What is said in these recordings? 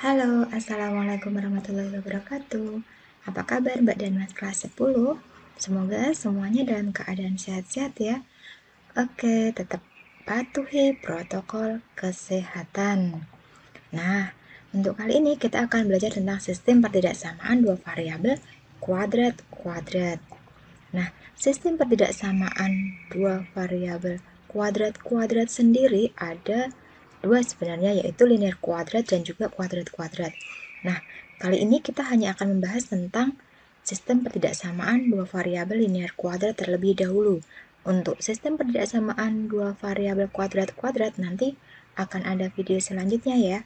Halo, Assalamualaikum warahmatullahi wabarakatuh. Apa kabar Mbak dan Mas kelas 10? Semoga semuanya dalam keadaan sehat-sehat ya. Oke, tetap patuhi protokol kesehatan. Nah, untuk kali ini kita akan belajar tentang sistem pertidaksamaan dua variabel kuadrat-kuadrat. Nah, sistem pertidaksamaan dua variabel kuadrat-kuadrat sendiri ada dua sebenarnya, yaitu linear kuadrat dan juga kuadrat-kuadrat. Nah, kali ini kita hanya akan membahas tentang sistem pertidaksamaan dua variabel linear kuadrat terlebih dahulu. Untuk sistem pertidaksamaan dua variabel kuadrat-kuadrat nanti akan ada video selanjutnya ya.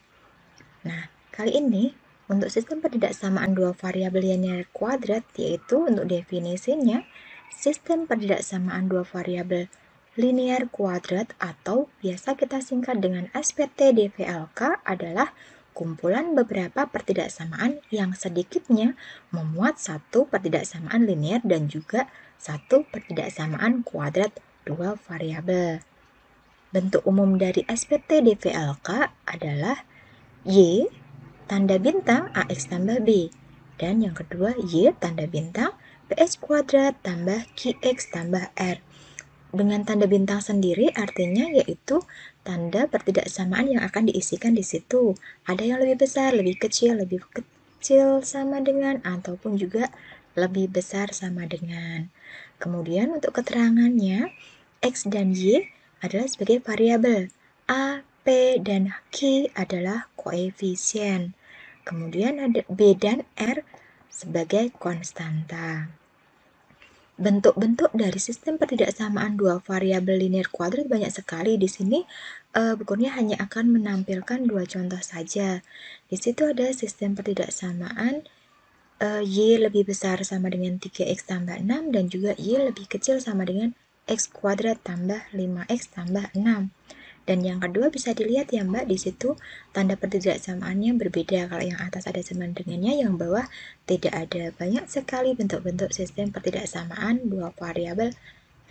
Nah, kali ini untuk sistem pertidaksamaan dua variabel linear kuadrat, yaitu untuk definisinya, sistem pertidaksamaan dua variabel linear kuadrat atau biasa kita singkat dengan SPT DVLK adalah kumpulan beberapa pertidaksamaan yang sedikitnya memuat satu pertidaksamaan linear dan juga satu pertidaksamaan kuadrat dua variabel. Bentuk umum dari SPT DVLK adalah Y tanda bintang AX tambah B. Dan yang kedua, Y tanda bintang PX kuadrat tambah QX tambah R. Dengan tanda bintang sendiri artinya yaitu tanda pertidaksamaan yang akan diisikan di situ. Ada yang lebih besar, lebih kecil sama dengan, ataupun juga lebih besar sama dengan. Kemudian untuk keterangannya, X dan Y adalah sebagai variabel. A, P, dan Q adalah koefisien. Kemudian ada B dan R sebagai konstanta. Bentuk-bentuk dari sistem pertidaksamaan dua variabel linear kuadrat banyak sekali. Di sini bukunya hanya akan menampilkan dua contoh saja. Di situ ada sistem pertidaksamaan Y lebih besar sama dengan 3X tambah 6 dan juga Y lebih kecil sama dengan X kuadrat tambah 5X tambah 6. Dan yang kedua bisa dilihat ya Mbak, di situ tanda pertidaksamaannya berbeda. Kalau yang atas ada sama dengannya, yang bawah tidak ada. Banyak sekali bentuk-bentuk sistem pertidaksamaan dua variabel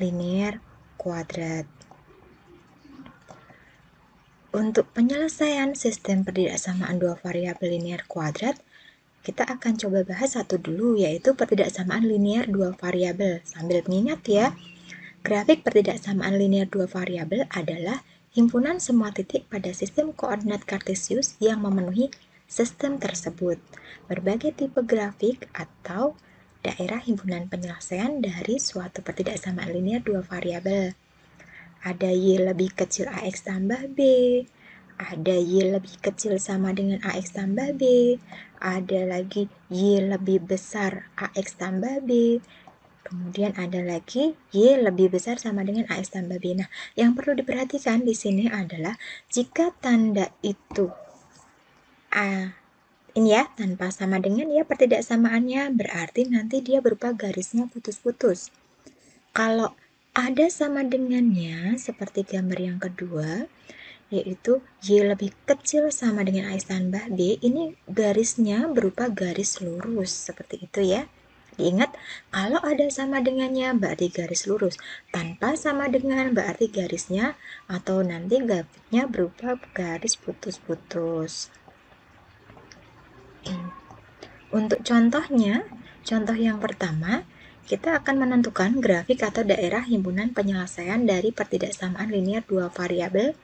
linear kuadrat. Untuk penyelesaian sistem pertidaksamaan dua variabel linear kuadrat, kita akan coba bahas satu dulu, yaitu pertidaksamaan linear dua variabel. Sambil mengingat ya, grafik pertidaksamaan linear dua variabel adalah himpunan semua titik pada sistem koordinat kartesius yang memenuhi sistem tersebut. Berbagai tipe grafik atau daerah himpunan penyelesaian dari suatu pertidaksamaan linear dua variabel. Ada Y lebih kecil AX tambah B, ada Y lebih kecil sama dengan AX tambah B, ada lagi Y lebih besar AX tambah B, kemudian ada lagi Y lebih besar sama dengan AX tambah B. Nah, yang perlu diperhatikan di sini adalah jika tanda itu ini ya, tanpa sama dengan ya pertidaksamaannya, berarti nanti dia berupa garisnya putus-putus. Kalau ada sama dengannya, seperti gambar yang kedua, yaitu Y lebih kecil sama dengan AX tambah B, ini garisnya berupa garis lurus, seperti itu ya. Diingat, kalau ada sama dengannya berarti garis lurus, tanpa sama dengan berarti garisnya atau nanti grafiknya berupa garis putus-putus. Untuk contohnya, contoh yang pertama, kita akan menentukan grafik atau daerah himpunan penyelesaian dari pertidaksamaan linear dua variabel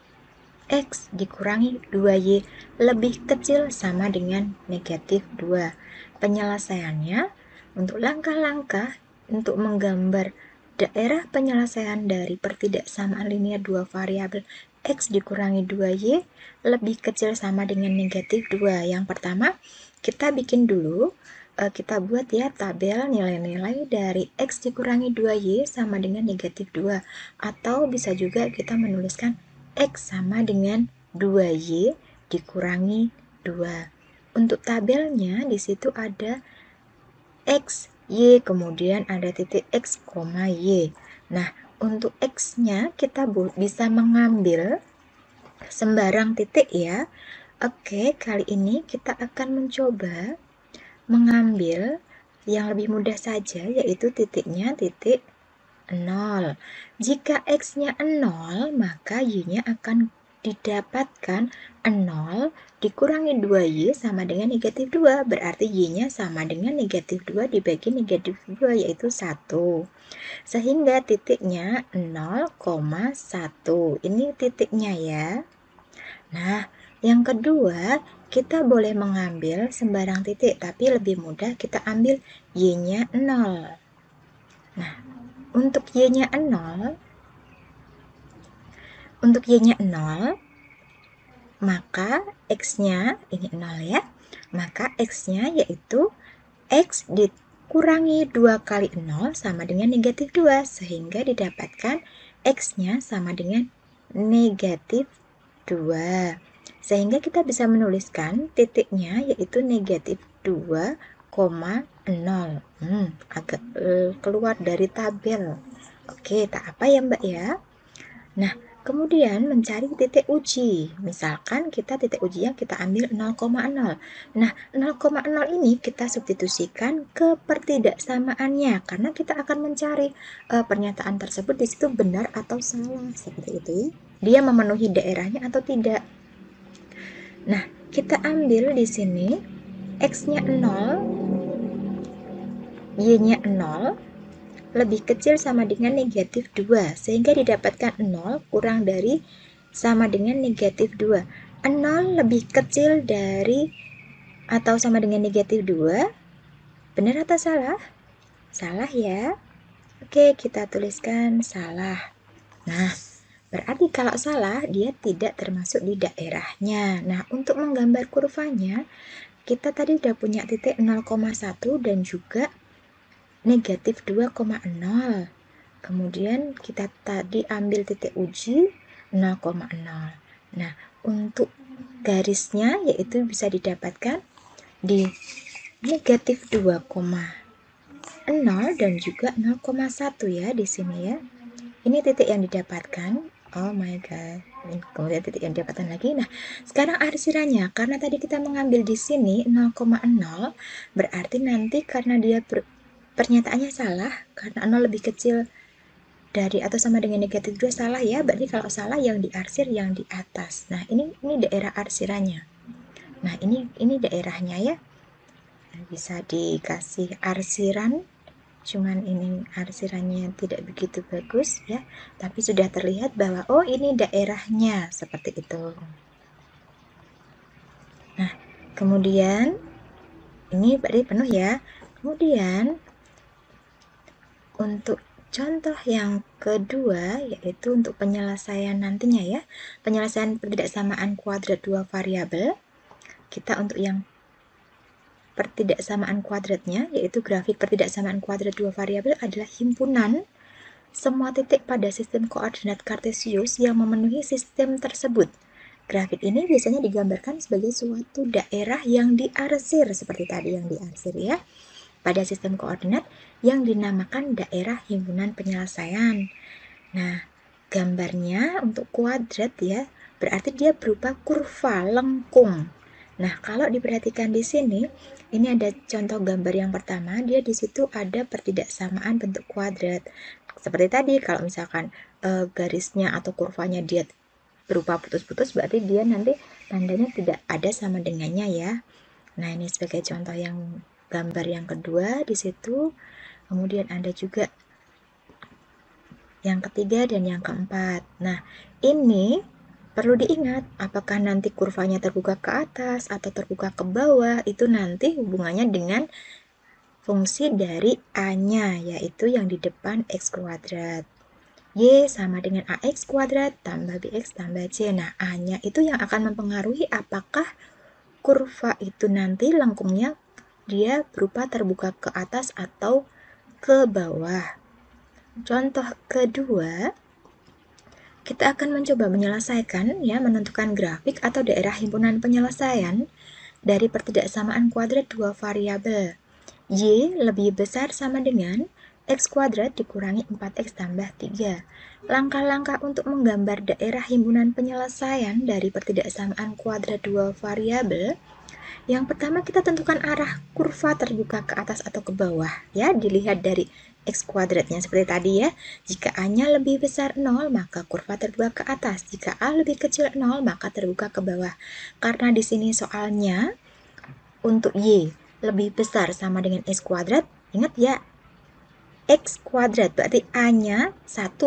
X dikurangi 2Y lebih kecil sama dengan negatif 2. Penyelesaiannya, untuk langkah-langkah untuk menggambar daerah penyelesaian dari pertidaksamaan linear dua variabel X dikurangi 2Y lebih kecil sama dengan negatif 2. Yang pertama, kita bikin dulu, kita buat ya tabel nilai-nilai dari X dikurangi 2Y sama dengan negatif 2. Atau bisa juga kita menuliskan X sama dengan 2Y dikurangi 2. Untuk tabelnya di situ ada X, Y, kemudian ada titik X, Y. Nah, untuk X-nya kita bisa mengambil sembarang titik ya. Oke, kali ini kita akan mencoba mengambil yang lebih mudah saja, yaitu titiknya titik 0. Jika X-nya 0, maka Y-nya akan didapatkan 0 dikurangi 2Y sama dengan negatif 2. Berarti Y-nya sama dengan negatif 2 dibagi negatif 2, yaitu 1. Sehingga titiknya 0,1. Ini titiknya ya. Nah, yang kedua, kita boleh mengambil sembarang titik, tapi lebih mudah kita ambil Y-nya 0. Nah, untuk Y-nya 0, maka X-nya, ini 0 ya, maka X-nya yaitu X dikurangi 2 kali 0 sama dengan negatif 2, sehingga didapatkan X-nya sama dengan negatif 2. Sehingga kita bisa menuliskan titiknya yaitu negatif 2,0. Agak keluar dari tabel. Oke, tak apa ya Mbak ya. Nah, kemudian mencari titik uji. Misalkan kita titik ujinya kita ambil 0,0. Nah, 0,0 ini kita substitusikan ke pertidaksamaannya karena kita akan mencari pernyataan tersebut di situ benar atau salah, seperti itu ya. Dia memenuhi daerahnya atau tidak. Nah, kita ambil di sini X-nya 0, Y-nya 0, lebih kecil sama dengan negatif 2, sehingga didapatkan 0 kurang dari sama dengan negatif 2. 0 lebih kecil dari atau sama dengan negatif 2, benar atau salah? Salah ya. Oke, kita tuliskan salah. Nah, berarti kalau salah, dia tidak termasuk di daerahnya. Nah, untuk menggambar kurvanya, kita tadi udah punya titik 0,1 dan juga negatif 2,0. Kemudian kita tadi ambil titik uji 0,0. Nah, untuk garisnya yaitu bisa didapatkan di negatif 2,0 dan juga 0,1 ya di sini ya. Ini titik yang didapatkan. Oh my god. Kemudian titik yang didapatkan lagi. Nah, sekarang arsirannya karena tadi kita mengambil di sini 0,0, berarti nanti karena dia pernyataannya salah karena 0 lebih kecil dari atau sama dengan negatif 2 salah ya. Berarti kalau salah yang diarsir yang di atas. Nah, ini daerah arsirannya. Nah, ini daerahnya ya. Bisa dikasih arsiran, cuman ini arsirannya tidak begitu bagus ya, tapi sudah terlihat bahwa oh ini daerahnya, seperti itu. Nah, kemudian ini berarti penuh ya. Kemudian untuk contoh yang kedua yaitu untuk penyelesaian nantinya ya, penyelesaian pertidaksamaan kuadrat dua variabel. Kita untuk yang pertidaksamaan kuadratnya, yaitu grafik pertidaksamaan kuadrat dua variabel adalah himpunan semua titik pada sistem koordinat kartesius yang memenuhi sistem tersebut. Grafik ini biasanya digambarkan sebagai suatu daerah yang diarsir, seperti tadi yang diarsir ya, pada sistem koordinat yang dinamakan daerah himpunan penyelesaian. Nah, gambarnya untuk kuadrat ya, berarti dia berupa kurva lengkung. Nah, kalau diperhatikan di sini, ini ada contoh gambar yang pertama, dia di situ ada pertidaksamaan bentuk kuadrat. Seperti tadi, kalau misalkan garisnya atau kurvanya dia berupa putus-putus, berarti dia nanti tandanya tidak ada sama dengannya ya. Nah, ini sebagai contoh yang gambar yang kedua di situ. Kemudian ada juga yang ketiga dan yang keempat. Nah, ini perlu diingat, apakah nanti kurvanya terbuka ke atas atau terbuka ke bawah, itu nanti hubungannya dengan fungsi dari A-nya, yaitu yang di depan X kuadrat. Y sama dengan AX kuadrat tambah BX tambah C. Nah, A-nya itu yang akan mempengaruhi apakah kurva itu nanti lengkungnya dia berupa terbuka ke atas atau ke bawah. Contoh kedua, kita akan mencoba menyelesaikan ya, menentukan grafik atau daerah himpunan penyelesaian dari pertidaksamaan kuadrat dua variabel. Y lebih besar sama dengan X kuadrat dikurangi 4X tambah 3. Langkah-langkah untuk menggambar daerah himpunan penyelesaian dari pertidaksamaan kuadrat dua variabel. Yang pertama kita tentukan arah kurva terbuka ke atas atau ke bawah ya, dilihat dari X kuadratnya seperti tadi ya. Jika A-nya lebih besar 0, maka kurva terbuka ke atas. Jika A lebih kecil 0, maka terbuka ke bawah. Karena di sini soalnya untuk Y lebih besar sama dengan X kuadrat, ingat ya, X kuadrat berarti A-nya 1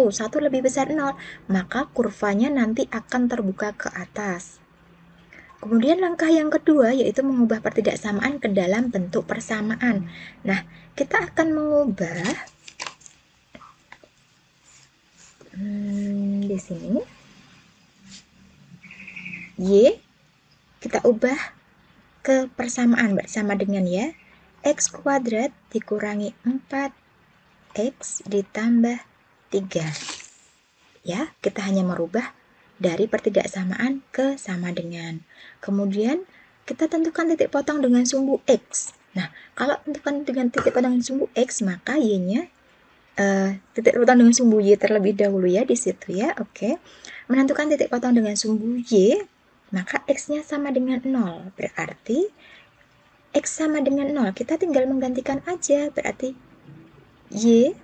lebih besar 0, maka kurvanya nanti akan terbuka ke atas. Kemudian langkah yang kedua yaitu mengubah pertidaksamaan ke dalam bentuk persamaan. Nah, kita akan mengubah di sini Y kita ubah ke persamaan bersama dengan ya X kuadrat dikurangi 4X ditambah 3. Ya, kita hanya merubah dari pertidaksamaan ke sama dengan. Kemudian kita tentukan titik potong dengan sumbu X. Nah, kalau tentukan dengan titik potong dengan sumbu X, maka Y-nya titik potong dengan sumbu Y terlebih dahulu ya di situ ya. Oke. Menentukan titik potong dengan sumbu Y, maka X-nya sama dengan 0. Berarti X sama dengan 0. Kita tinggal menggantikan aja. Berarti Y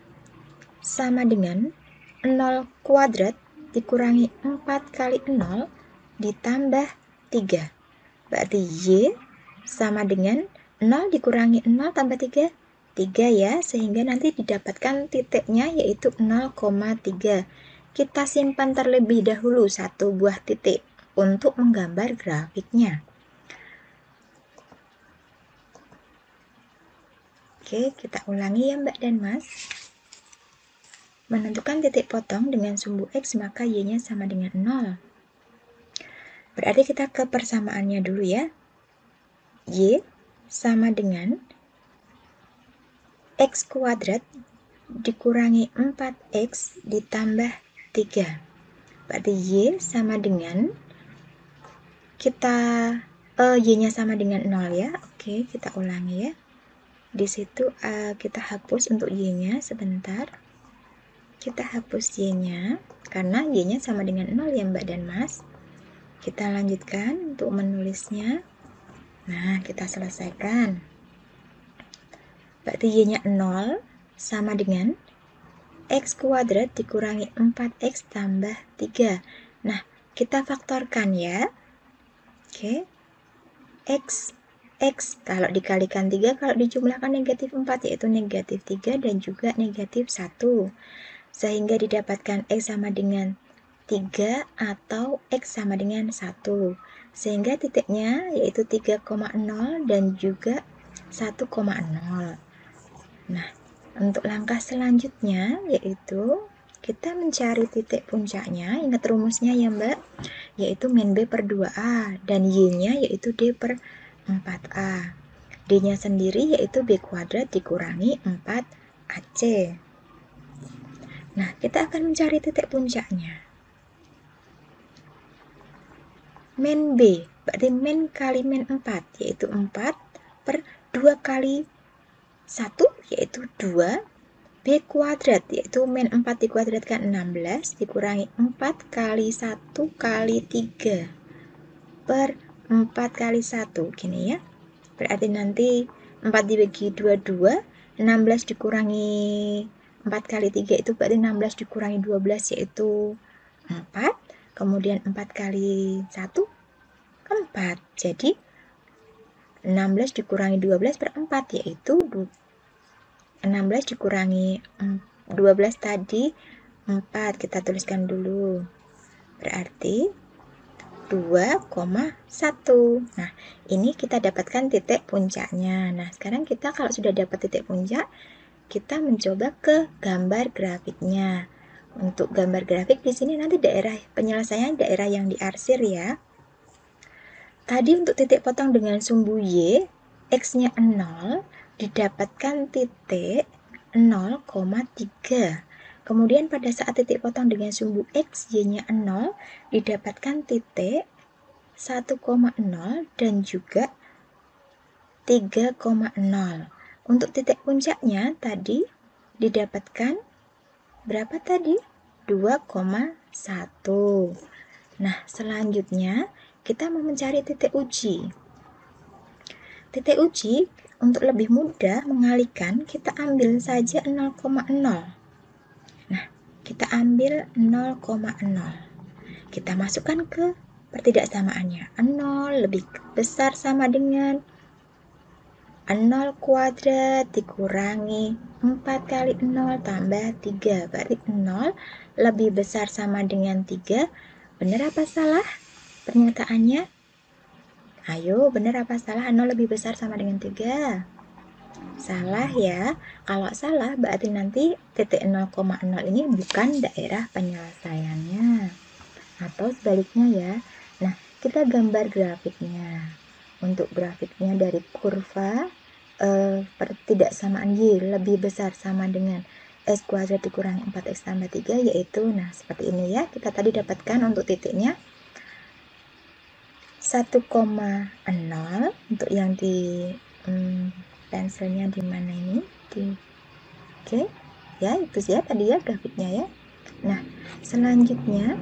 sama dengan 0 kuadrat dikurangi 4 kali 0 ditambah 3. Berarti Y sama dengan 0 dikurangi 0 tambah 3, 3 ya, sehingga nanti didapatkan titiknya yaitu 0,3. Kita simpan terlebih dahulu satu buah titik untuk menggambar grafiknya. Oke, kita ulangi ya Mbak dan Mas. Menentukan titik potong dengan sumbu X, maka Y-nya sama dengan 0. Berarti kita ke persamaannya dulu ya. Y sama dengan X kuadrat dikurangi 4X ditambah 3. Berarti Y sama dengan, kita Y-nya sama dengan 0 ya. Oke, kita ulangi ya. Di situ kita hapus untuk Y-nya sebentar. Kita hapus Y-nya karena Y-nya sama dengan 0 ya Mbak dan Mas. Kita lanjutkan untuk menulisnya. Nah, kita selesaikan. Berarti Y-nya 0 sama dengan X kuadrat dikurangi 4X tambah 3. Nah, kita faktorkan ya. Oke. X kalau dikalikan 3, kalau dijumlahkan negatif 4 yaitu negatif 3 dan juga negatif 1. Sehingga didapatkan X sama dengan 3 atau X sama dengan 1. Sehingga titiknya yaitu 3,0 dan juga 1,0. Nah, untuk langkah selanjutnya yaitu kita mencari titik puncaknya. Ingat rumusnya ya Mbak, yaitu min B per 2A dan Y-nya yaitu D per 4A. D-nya sendiri yaitu B kuadrat dikurangi 4AC. Nah, kita akan mencari titik puncaknya. Min B, berarti min kali min 4, yaitu 4 per 2 kali 1, yaitu 2. B kuadrat, yaitu min 4 dikuadratkan 16, dikurangi 4 kali 1 kali 3 per 4 kali 1, gini ya. Berarti nanti 4 dibagi 2, 16 dikurangi 4 kali 3 itu berarti 16 dikurangi 12 yaitu 4. Kemudian 4 kali 1, 4. Jadi 16 dikurangi 12 per 4 yaitu 16 dikurangi 12 tadi 4. Kita tuliskan dulu. Berarti 2,1. Nah, ini kita dapatkan titik puncaknya. Nah, sekarang kita kalau sudah dapat titik puncak, kita mencoba ke gambar grafiknya. Untuk gambar grafik di sini nanti daerah penyelesaian daerah yang diarsir ya. Tadi untuk titik potong dengan sumbu Y, X-nya 0, didapatkan titik 0,3. Kemudian pada saat titik potong dengan sumbu X, Y-nya 0, didapatkan titik 1,0 dan juga 3,0. Untuk titik puncaknya tadi didapatkan berapa tadi? 2,1. Nah, selanjutnya kita mau mencari titik uji. titik uji untuk lebih mudah mengalihkan, kita ambil saja 0,0. Nah, kita ambil 0,0. Kita masukkan ke pertidaksamaannya. 0 lebih besar sama dengan 0 kuadrat dikurangi 4 kali 0 tambah 3. Berarti 0 lebih besar sama dengan 3. Benar apa salah pernyataannya? Ayo, benar apa salah? 0 lebih besar sama dengan 3. Salah ya. Kalau salah berarti nanti titik 0,0 ini bukan daerah penyelesaiannya. Atau sebaliknya ya. Nah, kita gambar grafiknya. Untuk grafiknya dari kurva pertidaksamaan Y lebih besar sama dengan X kuadrat dikurangi 4X tambah 3, yaitu, nah seperti ini ya, kita tadi dapatkan untuk titiknya 1,0 untuk yang di pensilnya di mana ini, oke ya, itu ya tadi ya grafiknya ya. Nah, selanjutnya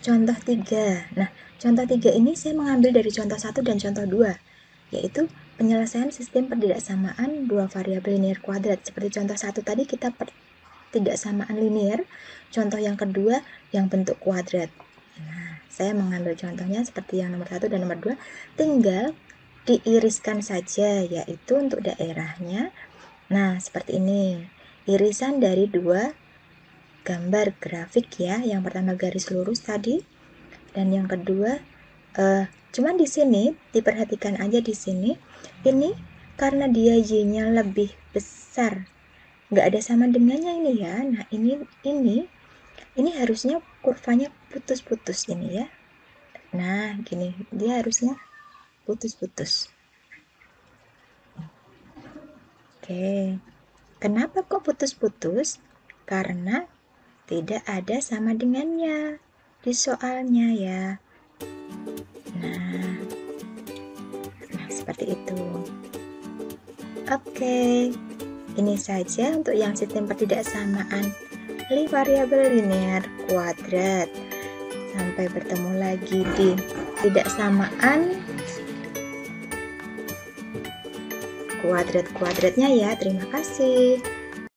contoh 3. Nah, contoh 3 ini saya mengambil dari contoh 1 dan contoh 2, yaitu penyelesaian sistem pertidaksamaan dua variabel linear kuadrat. Seperti contoh 1 tadi kita pertidaksamaan linear, contoh yang kedua yang bentuk kuadrat. Nah, saya mengambil contohnya seperti yang nomor 1 dan nomor 2, tinggal diiriskan saja, yaitu untuk daerahnya. Nah, seperti ini. Irisan dari dua gambar grafik ya. Yang pertama garis lurus tadi, dan yang kedua cuman di sini diperhatikan aja di sini. Ini karena dia Y-nya lebih besar, nggak ada sama dengannya ini ya. Nah, ini harusnya kurvanya putus-putus ini ya. Nah, gini, dia harusnya putus-putus. Oke. Kenapa kok putus-putus? Karena tidak ada sama dengannya di soalnya ya. Nah, seperti itu. Oke, ini saja untuk yang sistem pertidaksamaan variabel linear kuadrat. Sampai bertemu lagi di tidaksamaan kuadrat-kuadratnya ya. Terima kasih.